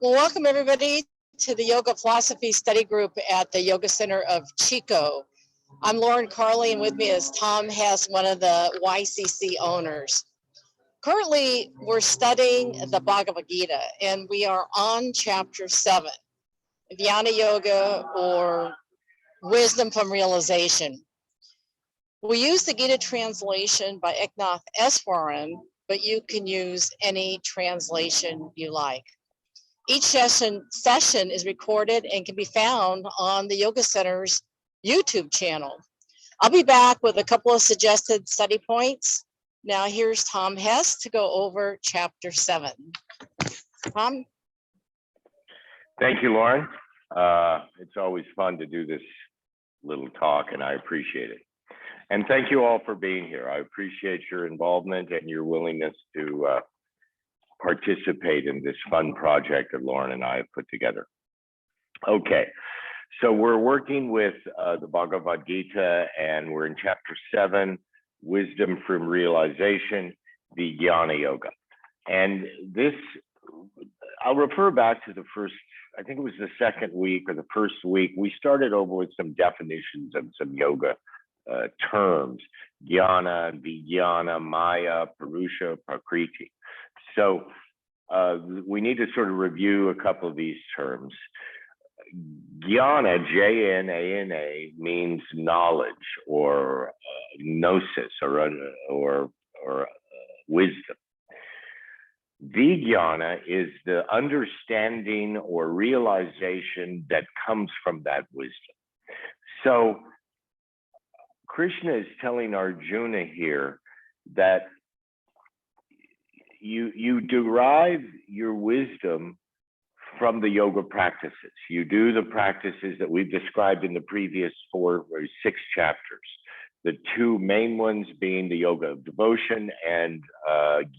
Well, welcome everybody to the Yoga Philosophy Study Group at the Yoga Center of Chico. I'm Lauren Carley, and with me is Tom Hess, one of the YCC owners. Currently, we're studying the Bhagavad Gita, and we are on chapter 7, Jnana Yoga, or Wisdom from Realization. We use the Gita translation by Eknath Easwaran, but you can use any translation you like. Each session is recorded and can be found on the Yoga Center's YouTube channel. I'll be back with a couple of suggested study points. Now here's Tom Hess to go over chapter 7. Tom? Thank you, Lauren. It's always fun to do this little talk, and I appreciate it. And thank you all for being here. I appreciate your involvement and your willingness to participate in this fun project that Lauren and I have put together. Okay, so we're working with the Bhagavad Gita, and we're in chapter 7, Wisdom from Realization, the Jnana Yoga. And this, I'll refer back to the first, I think it was the second week or the first week, we started over with some definitions of some yoga terms: Jnana, Vijnana, Maya, Purusha, Prakriti. So we need to sort of review a couple of these terms. Jnana, J-N-A-N-A, means knowledge or gnosis or wisdom. Vijnana is the understanding or realization that comes from that wisdom. So Krishna is telling Arjuna here that you derive your wisdom from the yoga practices. You do the practices that we've described in the previous 4 or 6 chapters. The 2 main ones being the yoga of devotion and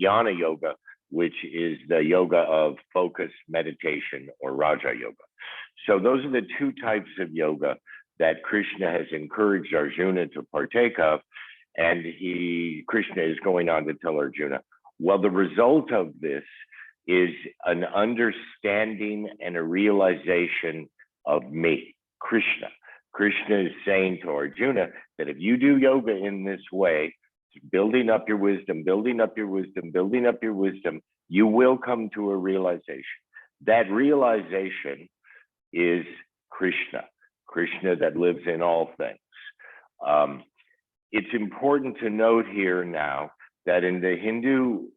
Jnana Yoga, which is the yoga of focus, meditation, or Raja Yoga. So those are the 2 types of yoga that Krishna has encouraged Arjuna to partake of. And Krishna is going on to tell Arjuna, well, the result of this is an understanding and a realization of me, Krishna. Krishna is saying to Arjuna that if you do yoga in this way, building up your wisdom, building up your wisdom, building up your wisdom, you will come to a realization. That realization is Krishna, Krishna that lives in all things. It's important to note here now that in the Hindu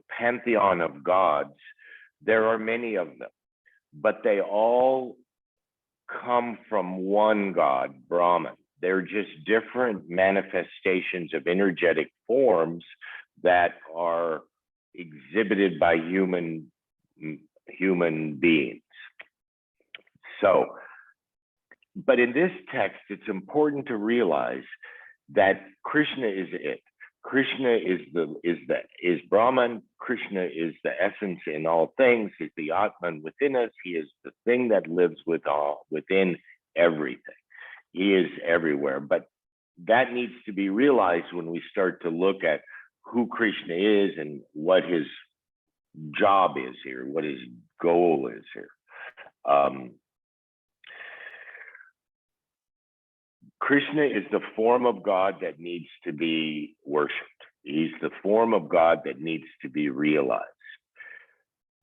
pantheon of gods, there are many of them, but they all come from one God, Brahman. They're just different manifestations of energetic forms that are exhibited by human beings. So, but in this text, it's important to realize that Krishna is it. Krishna is Brahman. Krishna is the essence in all things. He's the Atman within us. He is the thing that lives within everything. He is everywhere. But that needs to be realized when we start to look at who Krishna is and what his job is here, what his goal is here. Krishna is the form of God that needs to be worshipped. He's the form of God that needs to be realized.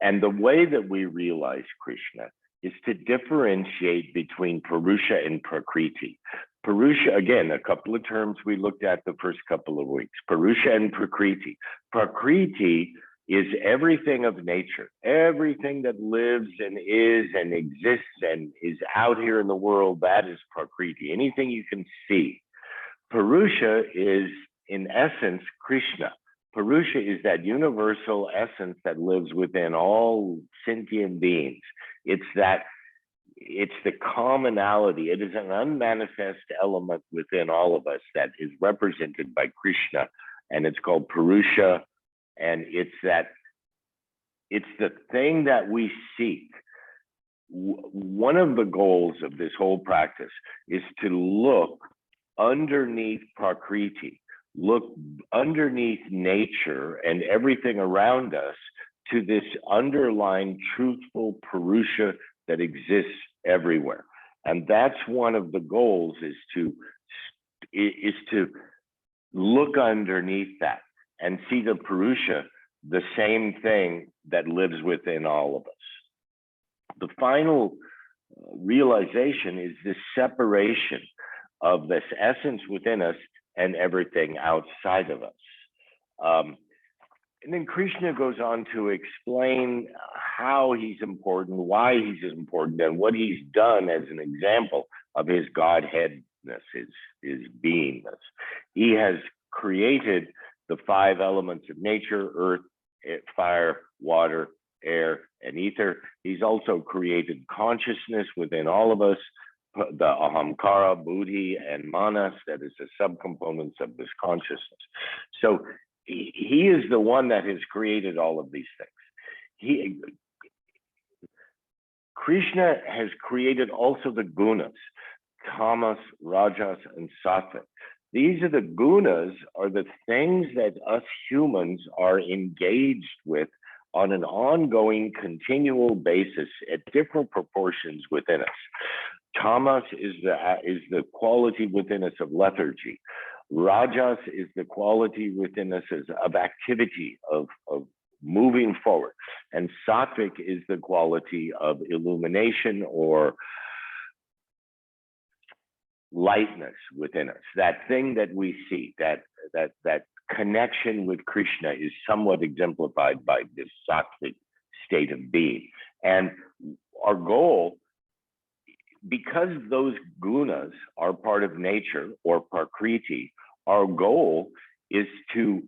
And the way that we realize Krishna is to differentiate between Purusha and Prakriti. Purusha, again, a couple of terms we looked at the first couple of weeks. Purusha and Prakriti. Prakriti is everything of nature, everything that lives and is and exists and is out here in the world, that is Prakriti, anything you can see. Purusha is, in essence, Krishna. Purusha is that universal essence that lives within all sentient beings. It's the commonality. It is an unmanifest element within all of us that is represented by Krishna, and it's called Purusha. And it's the thing that we seek. One of the goals of this whole practice is to look underneath Prakriti, look underneath nature and everything around us to this underlying truthful Purusha that exists everywhere. And that's one of the goals, is to look underneath that and see the Purusha, the same thing that lives within all of us. The final realization is this separation of this essence within us and everything outside of us. And then Krishna goes on to explain how he's important, why he's important, and what he's done as an example of his Godheadness, his beingness. He has created the 5 elements of nature: earth, fire, water, air, and ether. He's also created consciousness within all of us, the ahamkara, buddhi, and manas, that is the subcomponents of this consciousness. So he is the one that has created all of these things. Krishna has created also the gunas, tamas, rajas, and sattvic. These are the gunas, are the things that us humans are engaged with on an ongoing, continual basis at different proportions within us. Tamas is the quality within us of lethargy. Rajas is the quality within us of activity, of moving forward. And sattvic is the quality of illumination or lightness within us. That thing that we see, that connection with Krishna is somewhat exemplified by this sattvic state of being. And our goal, because those gunas are part of nature or prakriti, our goal is to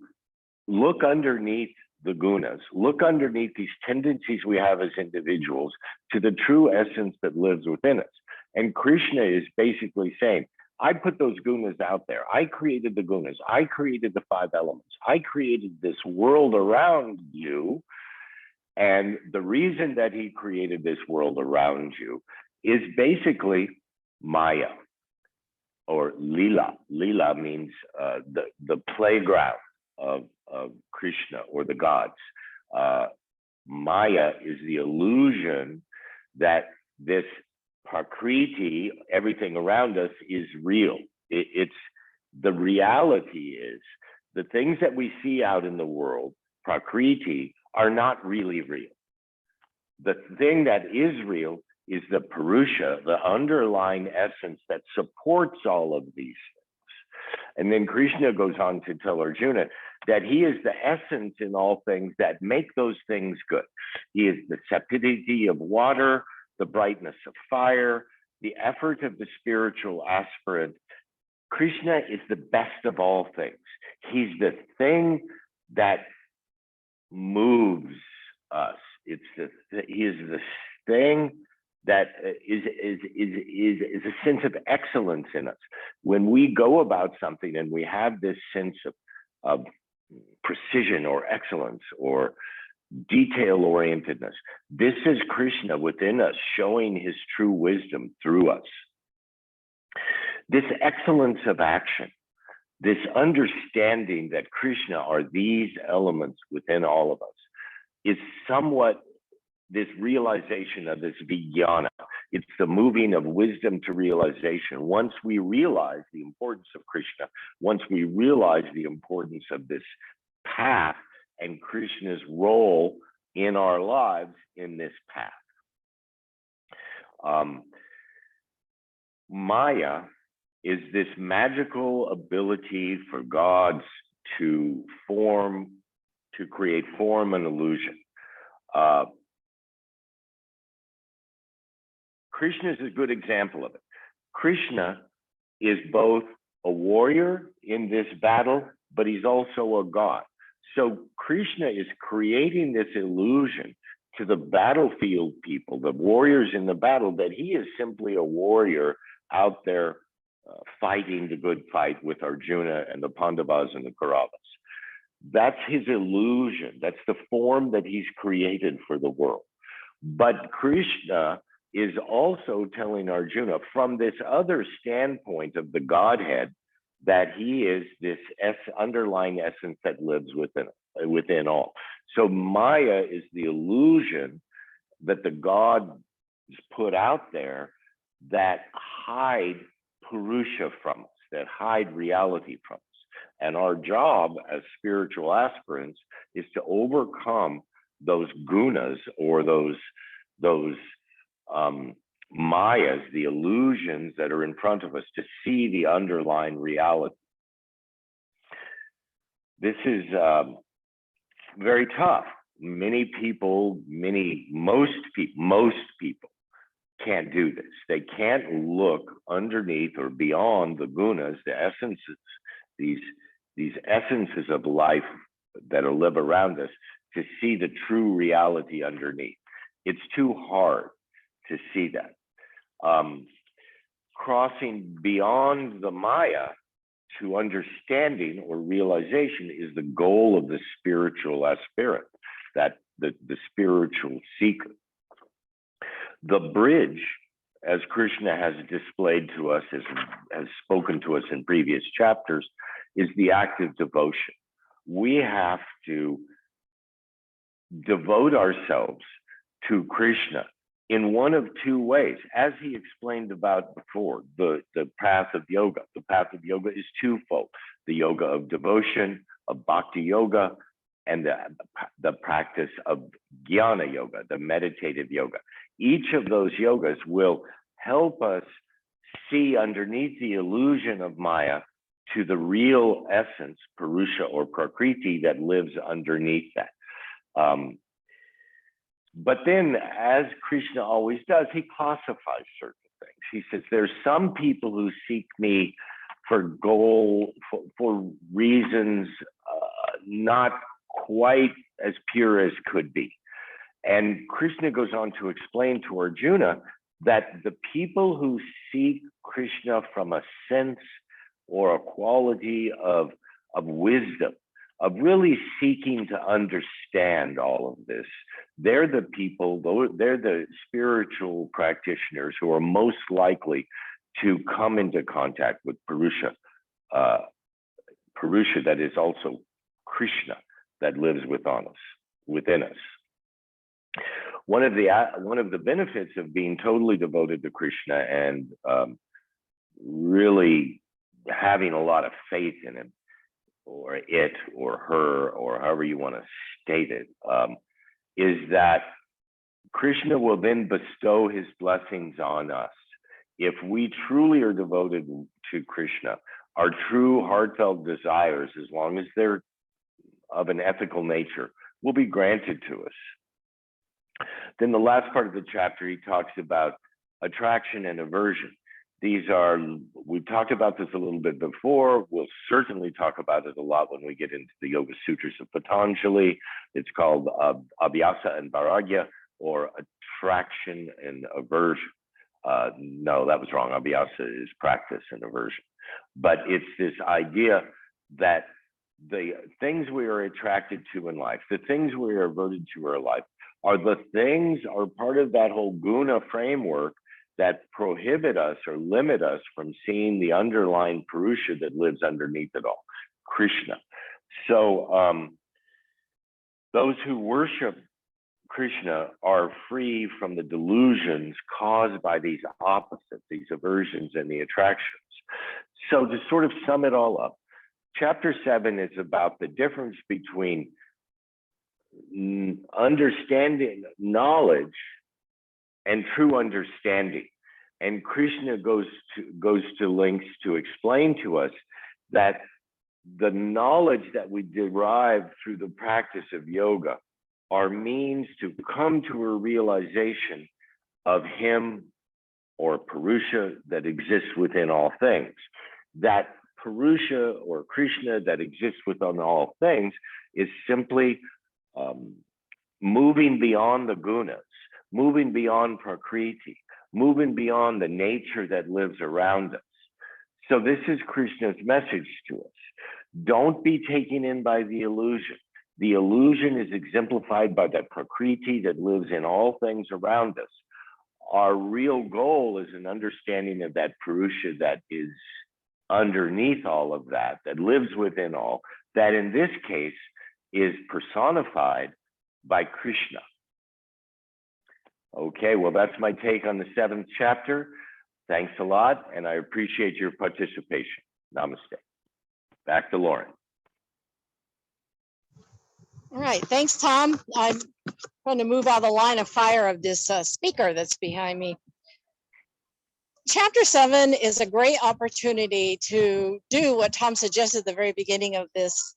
look underneath the gunas, look underneath these tendencies we have as individuals to the true essence that lives within us. And Krishna is basically saying, I put those gunas out there. I created the gunas. I created the 5 elements. I created this world around you. And the reason that he created this world around you is basically Maya, or Lila. Lila means the playground of Krishna or the gods. Maya is the illusion that this prakriti, everything around us, is real. It's the reality is the things that we see out in the world, prakriti, are not really real. The thing that is real is the Purusha, the underlying essence that supports all of these things. And then Krishna goes on to tell Arjuna that he is the essence in all things that make those things good. He is the sapidity of water, the brightness of fire, the effort of the spiritual aspirant. Krishna is the best of all things. He's the thing that moves us. He is the thing that is a sense of excellence in us. When we go about something and we have this sense of precision or excellence or detail-orientedness, this is Krishna within us, showing his true wisdom through us. This excellence of action, this understanding that Krishna are these elements within all of us, is somewhat this realization of this vijnana. It's the moving of wisdom to realization. Once we realize the importance of Krishna, once we realize the importance of this path and Krishna's role in our lives in this path. Maya is this magical ability for gods to create form and illusion. Krishna is a good example of it. Krishna is both a warrior in this battle, but he's also a god. So Krishna is creating this illusion to the battlefield people, the warriors in the battle, that he is simply a warrior out there fighting the good fight with Arjuna and the Pandavas and the Kauravas. That's his illusion. That's the form that he's created for the world. But Krishna is also telling Arjuna from this other standpoint of the Godhead that he is this underlying essence that lives within all. So Maya is the illusion that the gods put out there that hide Purusha from us, that hide reality from us. And our job as spiritual aspirants is to overcome those gunas, or those mayas, the illusions that are in front of us, to see the underlying reality. This is very tough. Many people, most people can't do this. They can't look underneath or beyond the gunas, the essences, these essences of life that live around us, to see the true reality underneath. It's too hard to see that. Crossing beyond the Maya to understanding or realization is the goal of the spiritual aspirant, that the spiritual seeker. The bridge, as Krishna has displayed to us, has spoken to us in previous chapters, is the act of devotion. We have to devote ourselves to Krishna in one of two ways, as he explained about before, the path of yoga. The path of yoga is twofold: the yoga of devotion, of bhakti yoga, and the practice of jnana yoga, the meditative yoga. Each of those yogas will help us see underneath the illusion of Maya to the real essence, Purusha or Prakriti, that lives underneath that. But then, as Krishna always does, he classifies certain things. He says, there's some people who seek me for reasons not quite as pure as could be. And Krishna goes on to explain to Arjuna that the people who seek Krishna from a sense or a quality of wisdom, of really seeking to understand all of this, they're the people, they're the spiritual practitioners who are most likely to come into contact with Purusha, Purusha that is also Krishna, that lives within us. One of the benefits of being totally devoted to Krishna and really having a lot of faith in him, or it, or her, or however you want to state it, is that Krishna will then bestow his blessings on us. If we truly are devoted to Krishna, our true heartfelt desires, as long as they're of an ethical nature, will be granted to us. Then the last part of the chapter, he talks about attraction and aversion. We've talked about this a little bit before. We'll certainly talk about it a lot when we get into the Yoga Sutras of Patanjali. It's called Abhyasa and Vairagya, or attraction and aversion. No, that was wrong. Abhyasa is practice, and aversion. But it's this idea that the things we are attracted to in life, the things we are averted to in life, are part of that whole guna framework that prohibit us or limit us from seeing the underlying Purusha that lives underneath it all, Krishna. So those who worship Krishna are free from the delusions caused by these opposites, these aversions and the attractions. So to sort of sum it all up, chapter 7 is about the difference between understanding, knowledge, and true understanding. And Krishna goes to lengths to explain to us that the knowledge that we derive through the practice of yoga are means to come to a realization of him, or Purusha, that exists within all things. That Purusha or Krishna that exists within all things is simply moving beyond the gunas, moving beyond Prakriti, moving beyond the nature that lives around us. So this is Krishna's message to us. Don't be taken in by the illusion. The illusion is exemplified by that Prakriti that lives in all things around us. Our real goal is an understanding of that Purusha that is underneath all of that, that lives within all, that in this case is personified by Krishna. Okay, well, that's my take on the 7th chapter. Thanks a lot, and I appreciate your participation. Namaste. Back to Lauren. All right, thanks, Tom. I'm going to move out of the line of fire of this speaker that's behind me. Chapter 7 is a great opportunity to do what Tom suggested at the very beginning of this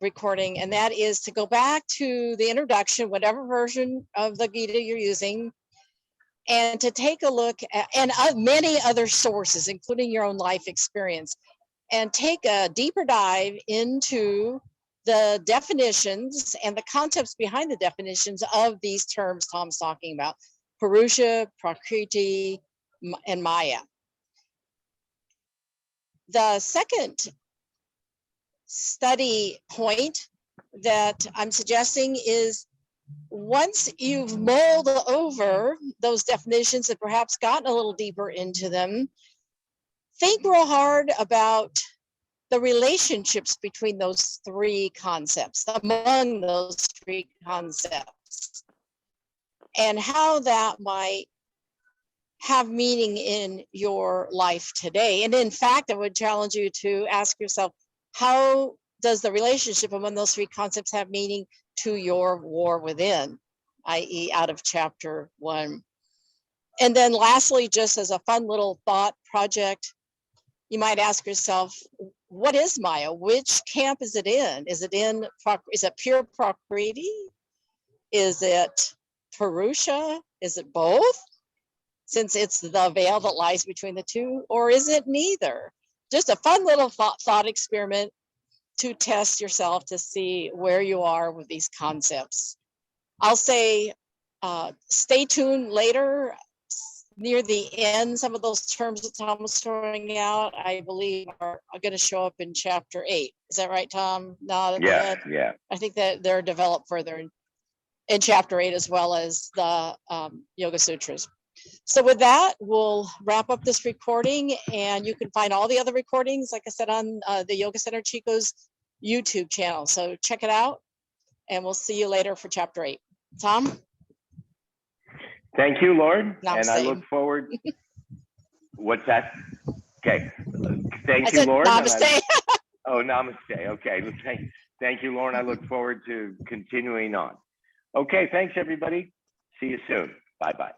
recording, and that is to go back to the introduction, whatever version of the Gita you're using, and to take a look at and many other sources, including your own life experience, and take a deeper dive into the definitions and the concepts behind the definitions of these terms Tom's talking about: Purusha, Prakriti, and Maya. The second study point that I'm suggesting is, once you've mulled over those definitions and perhaps gotten a little deeper into them, think real hard about the relationships between those three concepts, among those three concepts, and how that might have meaning in your life today. And in fact, I would challenge you to ask yourself, how does the relationship among those three concepts have meaning to your war within, i.e. out of chapter 1? And then lastly, just as a fun little thought project, you might ask yourself, what is Maya? Which camp is it in? Is it pure Prakriti? Is it Purusha? Is it both, since it's the veil that lies between the two? Or is it neither? Just a fun little thought experiment to test yourself to see where you are with these concepts. I'll say stay tuned later. Near the end, some of those terms that Tom was throwing out, I believe, are going to show up in chapter 8. Is that right, Tom? Yeah. I think that they're developed further in chapter 8, as well as the Yoga Sutras. So with that, we'll wrap up this recording, and you can find all the other recordings, like I said, on the Yoga Center Chico's YouTube channel. So check it out, and we'll see you later for chapter 8. Tom? Thank you, Lauren. Namaste. And I look forward. What's that? Okay. Thank I you, said Lauren. namaste. Oh, namaste. Okay. Thank you, Lauren. I look forward to continuing on. Okay. Thanks, everybody. See you soon. Bye-bye.